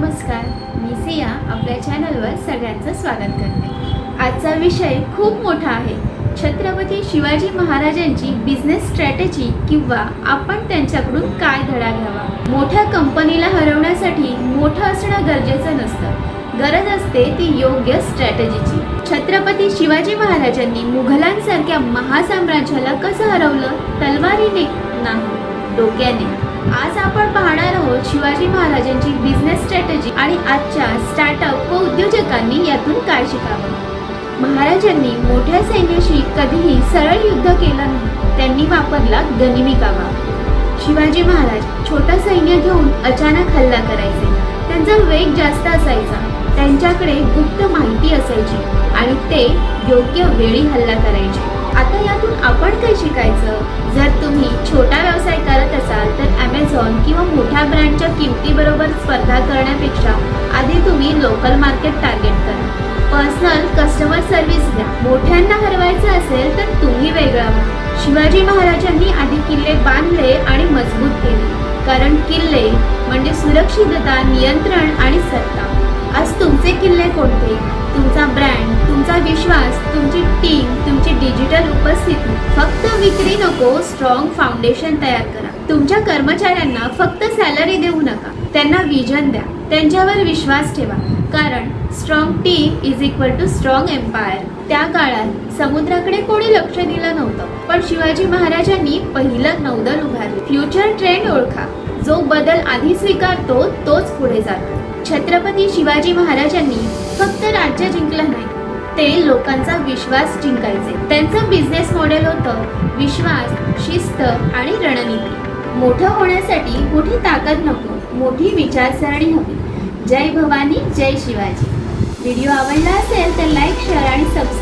नमस्कार, मी सिया आपल्या चॅनलवर सगळ्यांचं स्वागत करते। आजचा विषय खूप मोठा आहे। छत्रपती शिवाजी महाराजांची बिझनेस स्ट्रॅटेजी किंवा आपण त्यांच्याकडून काय धडा घ्यावा। मोठ्या कंपनीला हरवण्यासाठी मोठं असणं गरजेचं नसतं, गरज असते ती योग्य स्ट्रॅटेजीची। छत्रपती शिवाजी महाराजांनी मुघलांसारख्या महासाम्राज्याला कसं हरवलं? तलवारीने नाही, डोक्याने। आज आपण पाहणार आहोत शिवाजी महाराजांची बिझनेस स्ट्रॅटेजी आणि आजच्या स्टार्टअप व उद्योजकांनी यातून काय शिकावं। महाराजांनी मोठ्या सैन्याशी कधीही सरळ युद्ध केलं नाही, त्यांनी वापरला गनिमी कावा। शिवाजी महाराज छोटा सैन्य घेऊन अचानक हल्ला करायचे। त्यांचा वेग जास्त असायचा, त्यांच्याकडे गुप्त माहिती असायची आणि ते योग्य वेळी हल्ला करायचे। आता यातून आपण काय शिकायचं? जर तुम्ही छोटा व्यवसाय करत असाल तर ॲमेझॉन किंवा मोठ्या ब्रँडच्या किमतीबरोबर स्पर्धा करण्यापेक्षा आधी तुम्ही लोकल मार्केट टार्गेट करा। पर्सनल कस्टमर सर्व्हिस द्या। मोठ्यांना हरवायचं असेल तर तुम्ही वेगळा व्हा। शिवाजी महाराजांनी आधी किल्ले बांधले आणि मजबूत केले, कारण किल्ले म्हणजे सुरक्षितता, नियंत्रण आणि सत्ता। आज तुमचे किल्ले कोणते? तुमचा ब्रँड, तुमचा विश्वास, तुमची टीम, तुमची डिजिटल उपस्थिती। फक्त विक्री नको, स्ट्रॉंग फाउंडेशन तयार करा। तुमच्या कर्मचाऱ्यांना फक्त सॅलरी देऊ नका, त्यांना विजन द्या, त्यांच्यावर विश्वास ठेवा, कारण strong team is equal to strong empire. त्या काळात समुद्राकडे कोणी लक्ष दिलं नव्हतं, पण शिवाजी महाराजांनी पहिलं नौदल उभारलं। फ्युचर ट्रेंड ओळखा, जो बदल आधी स्वीकारतो तोच पुढे जातो। छत्रपती शिवाजी महाराजांनी फक्त राज्य जिंकलं नाही, ते लोकांचा विश्वास जिंकायचे। त्यांचं बिझनेस मॉडेल होतं विश्वास, शिस्त आणि रणनीती। मोठं होण्यासाठी मोठी ताकद नको, मोठी विचारसरणी हवी। जय भवानी, जय शिवाजी। व्हिडिओ आवडला असेल तर लाईक, शेअर आणि सबस्क्राईब